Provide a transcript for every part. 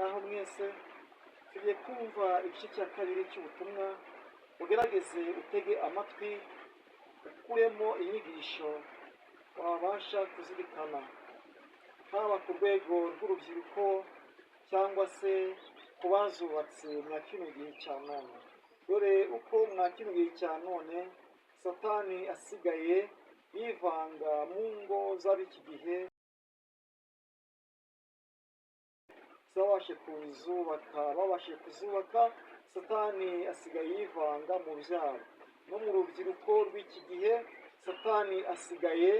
aho mwese tugiye kumva igice cya kabiri cy'ubutumwa. Ugerageze utege amatwi ukuremo inyigisho wabasha kuzirikana, haba ku rwego rw'urubyiruko cyangwa se ku bazubatse mwa kino gihe cya none. Dore uko mwa kino gihe cya none Satani asigaye yivanga mu ngo z'ab'iki gihe babashe kuzubaka. Satani asigaye yivanga mu byaro no mu rubyiruko rw'iki gihe. Satani asigaye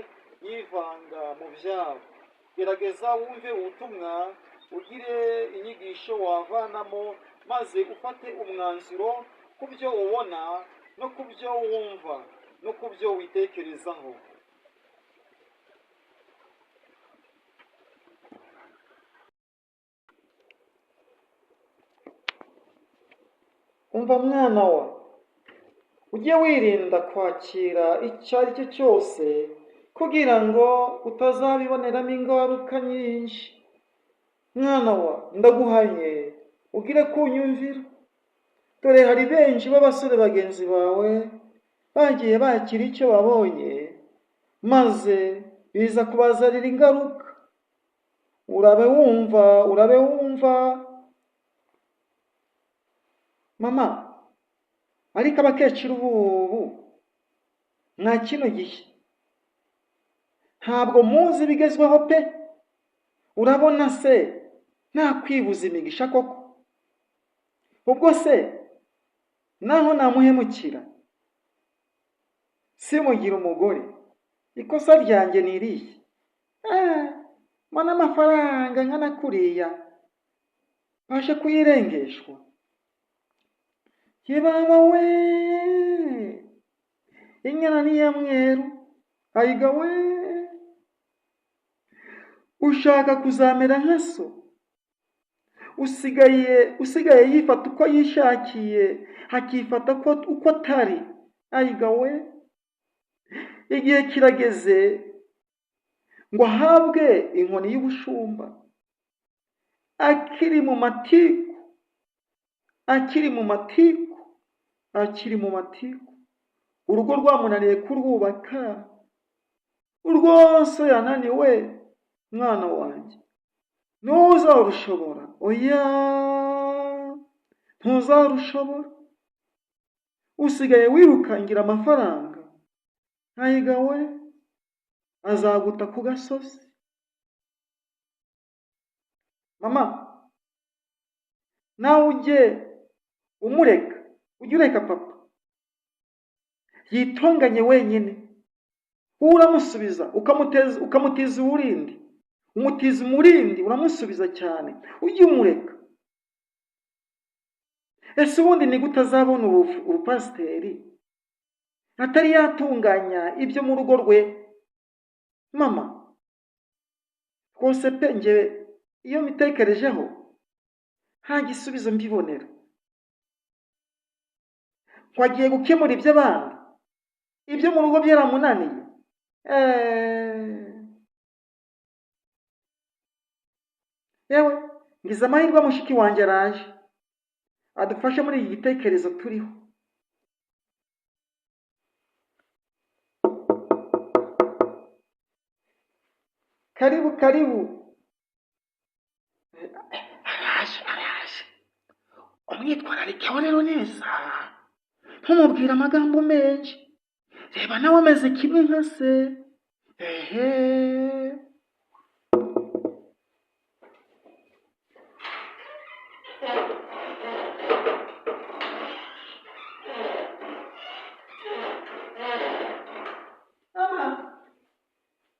yivanga mu byaro. Gerageza wumve ubutumwa, ugire inyigisho wavanamo, maze ufate umwanzuro ku byo ubona no ku byo wumva no ku byo witekerezaho. Umva mwana wa, ujye wirinda kwakira icyo ari cyo cyose kugira ngo utazabiboneramo ingaruka nyinshi. Mwana wa, ndaguhanye ugire kunyumvira. Dore hari benshi b'abasore bagenzi bawe bagiye bakira icyo babonye, maze biza kubazanira ingaruka. Urabe wumva mama. Ariko abakecuru ubu mwa kino gihe ntabwo muzi bigezweho pe. Urabona se nta kwibuza imigisha koko? Ubwo se naho namuhemukira simugira umugore, ikosa ryanjye ni irihe? Mbona amafaranga nkana kuriya baje kuyirengeshwa. Yebaba we, inyana ni ya mweru, ayiga we. Ushaka kuzamera nka so, usigaye yifata uko yishakiye, akifata uko atari, ayiga we. Igihe kirageze ngo ahabwe inkoni y'ubushumba. Akiri mu matiku, urugo rwamunaniye kurwubaka, urwose yananiwe. Mwana wanjye, ntuzarushobora, oya ntuzarushobora. Usigaye wirukangira amafaranga, ayiga we, azaguta ku gasozi. Mama, nawe ujye ureka papa yitonganye wenyine. Uramusubiza ukamutiza uwurindi, umutiza umurindi, uramusubiza cyane, ujye umureka. Ese ubundi ni gute azabona ubupasiteri atari yatunganya ibyo mu rugo rwe? Mama, rwose pe njye iyo mbitekerejeho nta gisubizo mbibonera. Wagiye gukemura iby'abandi, ibyo mu rugo byaramunaniye. Yewe ngize amahirwe mushiki wanjye araje adufashe muri iki gitekerezo turiho. Karibu. Araje. Umwitwararikeho rero neza, ntumubwire amagambo menshi. Reba nawe ameze kimwe nka se.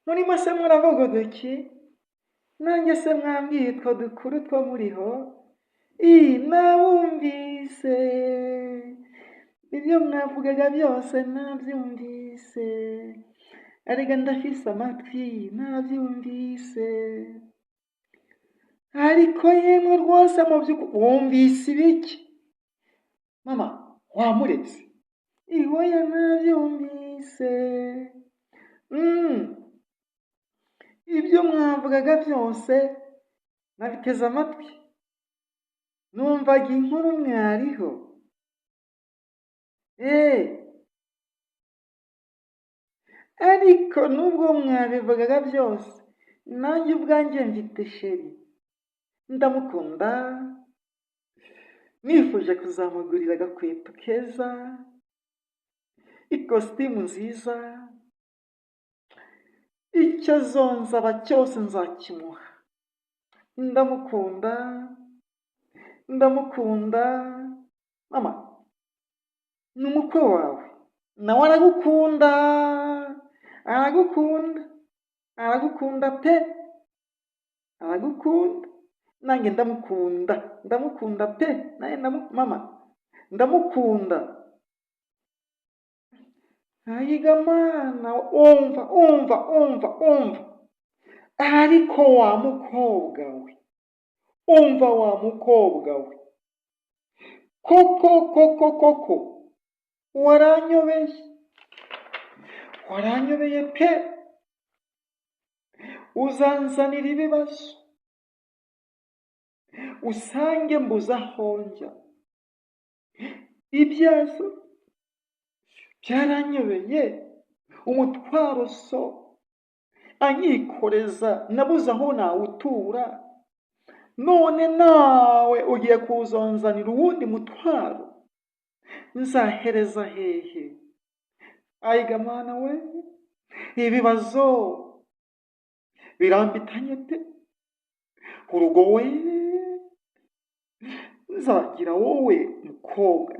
Murimo se muravuga uduki? Nanjye se mwambwiye utwo dukuru two muriho? Nabumvise ibyo mwavugaga byose, nabyumvise. Arega ndafise amatwi, nabyumvise. Ariko yemwe rwose mu by'ukuri wumvise ibiki? Mama, wamuretse? Ihoya nabyumvise. Ibyo mwavugaga byose nabiteze amatwi, numvaga inkuru mwariho. Ariko nubwo mwabivugaga byose, nanjye ubwanjye mfite sheri, ndamukunda, nifuje kuzamugurira agakweto keza, ikositimu nziza, icyo azonsaba cyose nzakimuha. Ndamukunda. Mama, ni umukwe wawe, nawe aragukunda pe, aragukunda. Nanjye ndamukunda pe, mama, ndamukunda. Ayiga mana, umva. Ariko wa mukobwa we, koko waranyobeye pe, uzanzanira ibibazo, usange mbuze aho njya. Ibyazo byaranyobeye, umutwaro so anyikoreza, nabuze aho nawutura, none nawe ugiye kuzonzanira uwundi mutwaro, nzahereza hehe? Ayiga mana we, ibibazo birambitanye pe, urugo we, nzagira wowe mukobwa,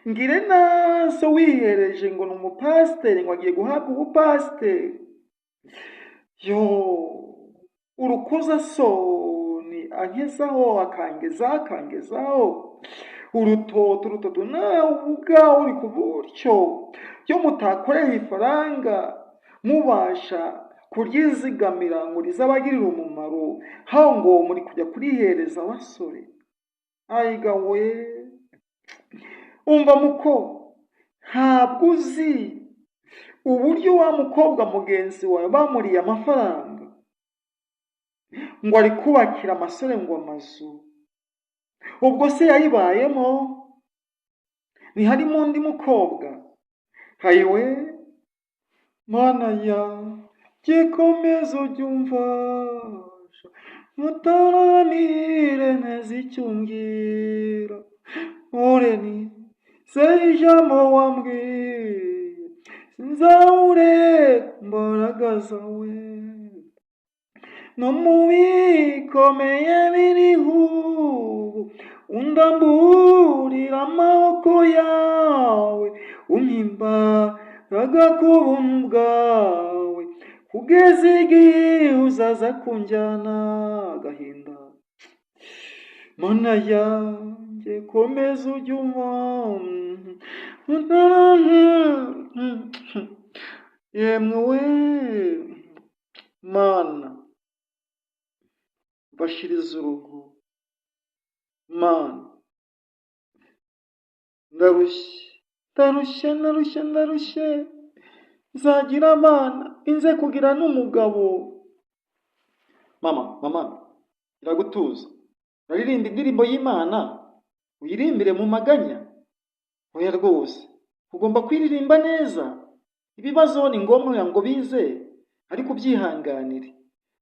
ngire naso wihereje ngo ni umupasiteri, ngo agiye guhabwa ubupasiteri. Urukozasoni ankezaho, akangezaho urutoto, nawe ubwawe uri ku buryo yo mutakorera ifaranga mubasha kuryizigamira ngo rizabagirire umumaro, aho ngo muri kujya kurihereza abasore. Ayiga we, umva muko, ntabwo uzi uburyo wa mukobwa mugenzi wawe bamuriye amafaranga ngo ari kubakira amasore ngo amazu. Ubwo se yayibayemo? Ntiharimo undi mukobwa? Hayiwe mana ya gikomeza ujya umfasha, mutaramire neza icyo umbwira, ureni se ijambo wambwiye, sinzawureka imbaraga zawe, no mu bikomeye biriho ubu undamburira amaboko yawe, umpimbaraga ku buntu bwawe, kugeza igihe uzaza kunjyana agahinda. Mana yanjye komeza ujye yemwe we mana, bashiriza urugo mana, ndarushye, nzagira abana, inze kugira n'umugabo. Mama, iragutuza, uraririmba indirimbo y'Imana, uyirimbire mu maganya? Oya rwose, ugomba kwiririmba neza. Ibibazo ni ngombwa ngo bize, ariko ubyihanganire.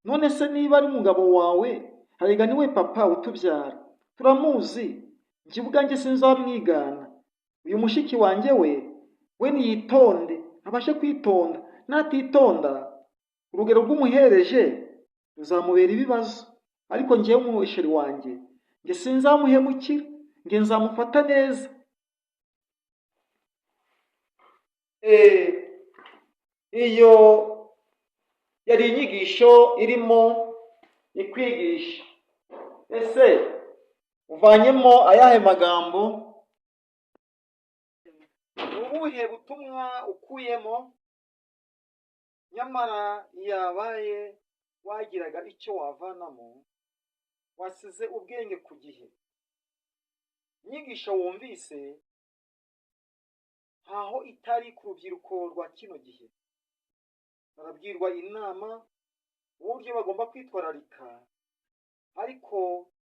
None se niba ari umugabo wawe, harega niwe papa utubyara, turamuzi, njye ubwanjye sinzamwigana. Uyu mushiki wanjye we niyitonde, abashe kwitonda. Natitonda, urugero rw'umuhereje ruzamubera ibibazo. Ariko njyewe umusheri wanjye, njye sinzamuhemukira, njye nzamufata neza. Iyo yari inyigisho irimo ikwigisha. Ese uvanyemo ayahe magambo? Ubuhe butumwa ukuyemo? Nyamara yabaye wagiraga icyo wavanamo, wasize ubwenge ku gihe. Inyigisho wumvise ntaho itari ku rubyiruko rwa kino gihe. Barabwirwa inama uburyo bagomba kwitwararika ariko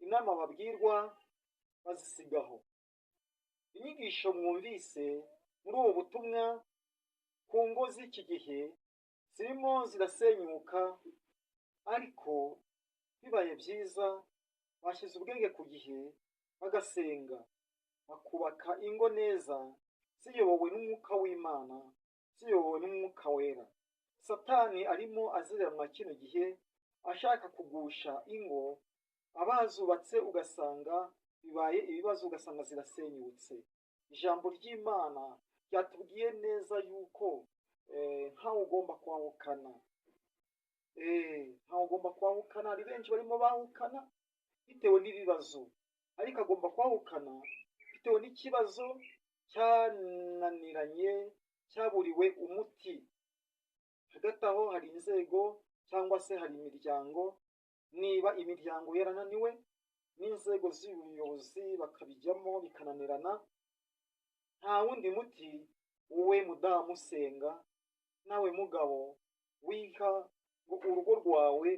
inama babwirwa bazisigaho. Inyigisho mwumvise muri ubu butumwa ku ngo z'iki gihe zirimo zirasenyuka, ariko bibaye byiza bashyize ubwenge ku gihe bagasenga, bakubaka ingo neza ziyobowe n'umwuka w'Imana, ziyobowe n'umwuka wera. Satani arimo aziranwa kino gihe ashaka kugusha ingo, abazubatse ugasanga bibaye ibibazo, ugasanga zirasenyutse. Ijambo ry'Imana ryatubwiye neza yuko ntawe ugomba kwahukana. Ntawe ugomba kwahukana. Hari benshi barimo bahukana bitewe n'ibibazo, ariko agomba kwahukana bitewe n'ikibazo cyananiranye, cyaburiwe umuti. Hagati aho hari inzego cyangwa se hari imiryango. Niba imiryango yarananiwe n'inzego z'ubuyobozi bakabijyamo bikananirana, nta wundi muti wowe mudamu usenga, nawe mugabo wiha ngo urugo rwawe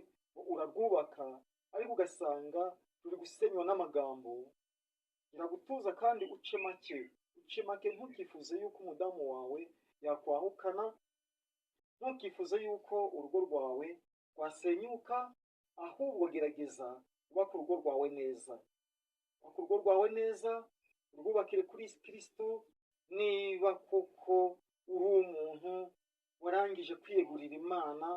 urarwubaka, ariko ugasanga ruri gusenywa n'amagambo. Iragutuza kandi uce make, ntukifuze yuko umudamu wawe yakwahukana, ntukifuze yuko urugo rwawe rwasenyuka, ahubwo gerageza ubaka urugo rwawe neza. Ubaka urugo rwawe neza, urwubakire kuri Kristo. Niba koko uri umuntu warangije kwiyegurira Imana,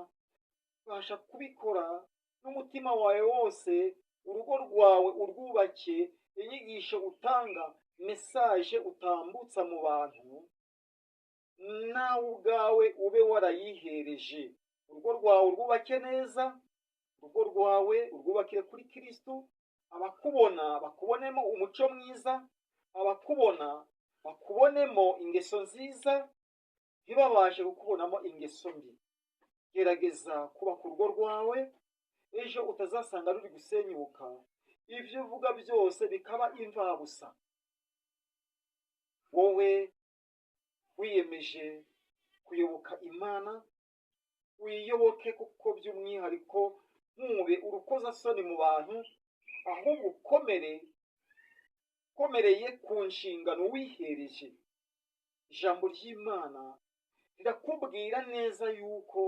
ubasha kubikora n'umutima wawe wose, urugo rwawe urwubake. Inyigisho utanga, mesaje utambutsa mu bantu, nawe ubwawe ube warayihereje. Urugo rwawe urwubake neza, urugo rwawe urwubakire kuri Kristo. Abakubona bakubonemo umuco mwiza, abakubona bakubonemo ingeso nziza, ntibabashe kukubonamo ingeso mbi. Gerageza kubaka urugo rwawe, ejo utazasanga ruri gusenyuka, ibyo uvuga byose bikaba imvabusa. Wowe wiyemeje kuyoboka Imana, wiyoboke kuko by'umwihariko ntube urukozasoni mu bantu, ahubwo ukomereye ku nshingano wihereje. Ijambo ry'Imana rirakubwira neza yuko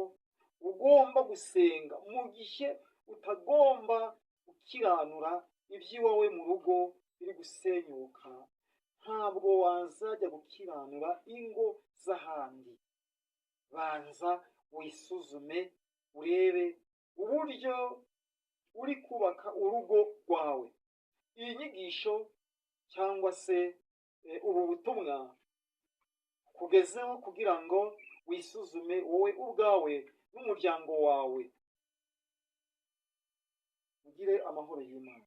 ugomba gusenga mu gihe utagomba gukiranura iby'iwawe mu rugo biri gusenyuka. Ntabwo wazajya gukiranura ingo z'ahandi. Banza wisuzume, urebe uburyo uri kubaka urugo rwawe. Iyi nyigisho cyangwa se ubu butumwa kugezeho kugira ngo wisuzume wowe ubwawe n'umuryango wawe. Ugire amahoro y'Imana.